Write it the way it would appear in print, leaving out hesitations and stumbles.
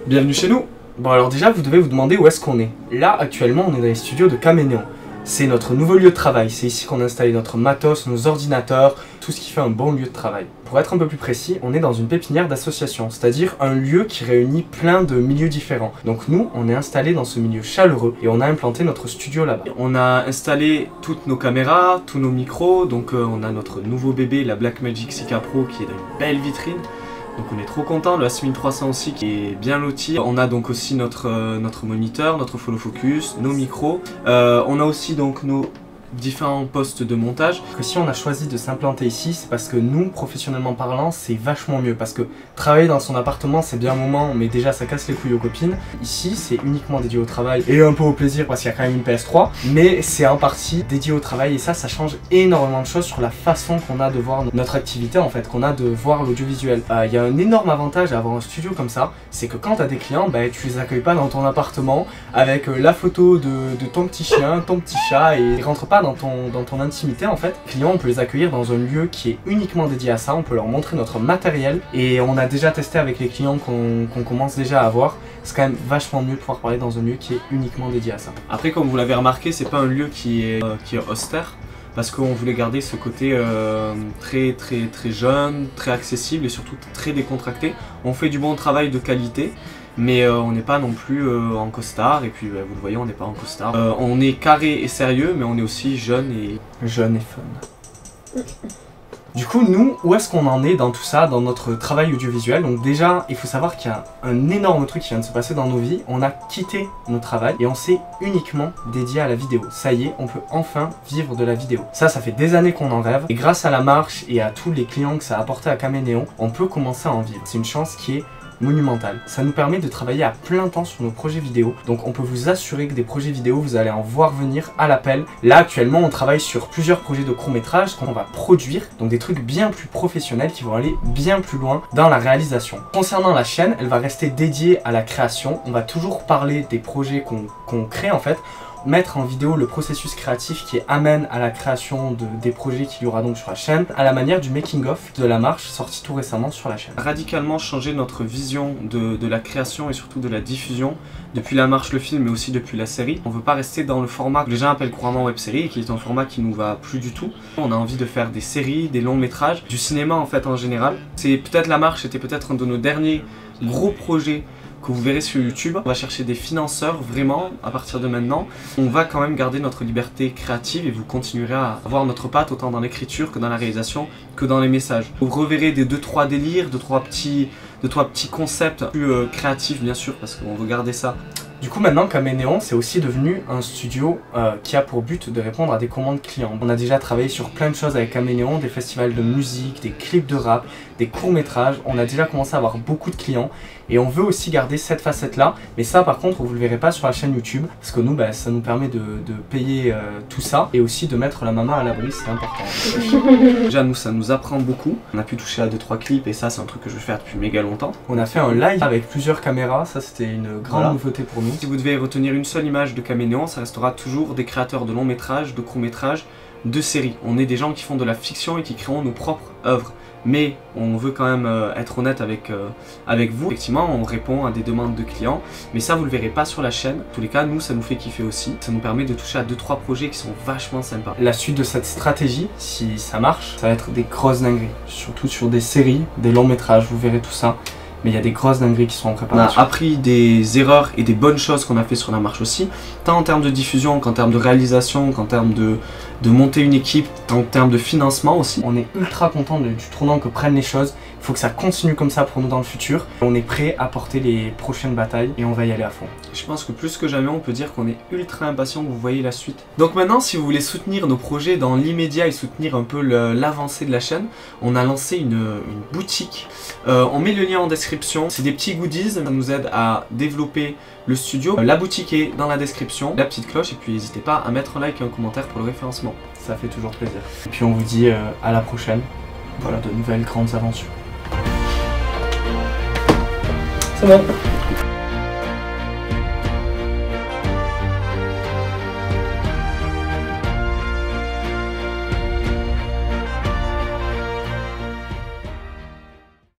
Bienvenue chez nous. Bon alors déjà vous devez vous demander où est-ce qu'on est. Là actuellement on est dans les studios de Caménéon. C'est notre nouveau lieu de travail, c'est ici qu'on a installé notre matos, nos ordinateurs, tout ce qui fait un bon lieu de travail. Pour être un peu plus précis, on est dans une pépinière d'association, c'est-à-dire un lieu qui réunit plein de milieux différents. Donc nous, on est installé dans ce milieu chaleureux et on a implanté notre studio là-bas. On a installé toutes nos caméras, tous nos micros, donc on a notre nouveau bébé, la Blackmagic 6K Pro qui est dans une belle vitrine. Donc on est trop content, le A6300 aussi qui est bien loti. On a donc aussi notre moniteur, notre follow focus, nos micros. On a aussi donc nos différents postes de montage. Que si on a choisi de s'implanter ici, c'est parce que nous, professionnellement parlant, c'est vachement mieux. Parce que travailler dans son appartement, c'est bien un moment, mais déjà ça casse les couilles aux copines. Ici, c'est uniquement dédié au travail et un peu au plaisir parce qu'il y a quand même une PS3. Mais c'est en partie dédié au travail et ça change énormément de choses sur la façon qu'on a de voir notre activité en fait, qu'on a de voir l'audiovisuel. Il y a un énorme avantage à avoir un studio comme ça, c'est que quand tu as des clients, tu les accueilles pas dans ton appartement avec la photo de ton petit chien, ton petit chat et ils rentrent pas dans ton intimité en fait. Les clients, on peut les accueillir dans un lieu qui est uniquement dédié à ça, on peut leur montrer notre matériel et on a déjà testé avec les clients qu'on commence déjà à avoir. C'est quand même vachement mieux de pouvoir parler dans un lieu qui est uniquement dédié à ça. Après, comme vous l'avez remarqué, c'est pas un lieu qui est austère parce qu'on voulait garder ce côté très jeune, très accessible et surtout très décontracté. On fait du bon travail de qualité. Mais on n'est pas non plus en costard, et puis vous le voyez, on n'est pas en costard. On est carré et sérieux, mais on est aussi jeune et fun. Du coup, nous, où est-ce qu'on en est dans tout ça, dans notre travail audiovisuel? Donc déjà, il faut savoir qu'il y a un énorme truc qui vient de se passer dans nos vies. On a quitté notre travail et on s'est uniquement dédié à la vidéo. Ça y est, on peut enfin vivre de la vidéo. Ça fait des années qu'on en rêve. Et grâce à la marche et à tous les clients que ça a apporté à Caménéon, on peut commencer à en vivre. C'est une chance qui est monumental. Ça nous permet de travailler à plein temps sur nos projets vidéo. Donc on peut vous assurer que des projets vidéo, vous allez en voir venir à l'appel. Là actuellement on travaille sur plusieurs projets de court-métrage qu'on va produire. Donc des trucs bien plus professionnels qui vont aller bien plus loin dans la réalisation. Concernant la chaîne, elle va rester dédiée à la création. On va toujours parler des projets qu'on crée en fait. Mettre en vidéo le processus créatif qui amène à la création des projets qu'il y aura donc sur la chaîne, à la manière du making-of de la marche sorti tout récemment sur la chaîne. Radicalement changer notre vision de la création et surtout de la diffusion depuis la marche le film mais aussi depuis la série. On veut pas rester dans le format que les gens appellent couramment web-série et qui est un format qui nous va plus du tout. On a envie de faire des séries, des longs métrages, du cinéma en fait en général. C'est peut-être la marche, c'était peut-être un de nos derniers gros projets que vous verrez sur YouTube. On va chercher des financeurs vraiment à partir de maintenant. On va quand même garder notre liberté créative et vous continuerez à avoir notre patte autant dans l'écriture que dans la réalisation que dans les messages. Vous reverrez des 2-3 délires, 2-3 petits concepts plus créatifs bien sûr parce qu'on veut garder ça. Du coup maintenant Caménéon c'est aussi devenu un studio qui a pour but de répondre à des commandes clients. On a déjà travaillé sur plein de choses avec Caménéon, des festivals de musique, des clips de rap, des courts-métrages. On a déjà commencé à avoir beaucoup de clients et on veut aussi garder cette facette là. Mais ça par contre vous le verrez pas sur la chaîne YouTube parce que nous ça nous permet de payer tout ça et aussi de mettre la maman à l'abri, c'est important. Déjà nous ça nous apprend beaucoup. On a pu toucher à 2-3 clips et ça c'est un truc que je veux faire depuis méga longtemps. On a fait un live avec plusieurs caméras, ça c'était une grande nouveauté pour nous. Si vous devez retenir une seule image de Caménéon, ça restera toujours des créateurs de longs métrages, de courts métrages, de séries. On est des gens qui font de la fiction et qui créeront nos propres œuvres. Mais on veut quand même être honnête avec vous. Effectivement, on répond à des demandes de clients, mais ça vous le verrez pas sur la chaîne. En tous les cas, nous ça nous fait kiffer aussi. Ça nous permet de toucher à 2-3 projets qui sont vachement sympas. La suite de cette stratégie, si ça marche, ça va être des grosses dingueries. Surtout sur des séries, des longs métrages, vous verrez tout ça. Mais il y a des grosses dingueries qui sont en préparation. On a appris des erreurs et des bonnes choses qu'on a fait sur la marche aussi, tant en termes de diffusion qu'en termes de réalisation, qu'en termes de monter une équipe, en termes de financement aussi. On est ultra content du tournant que prennent les choses. Il faut que ça continue comme ça pour nous dans le futur. On est prêt à porter les prochaines batailles et on va y aller à fond. Je pense que plus que jamais on peut dire qu'on est ultra impatient que vous voyez la suite. Donc maintenant si vous voulez soutenir nos projets dans l'immédiat et soutenir un peu l'avancée de la chaîne, on a lancé une boutique. On met le lien en description. C'est des petits goodies, ça nous aide à développer le studio. La boutique est dans la description, la petite cloche et puis n'hésitez pas à mettre un like et un commentaire pour le référencement. Ça fait toujours plaisir. Et puis on vous dit à la prochaine. Voilà, de nouvelles grandes aventures. C'est bon.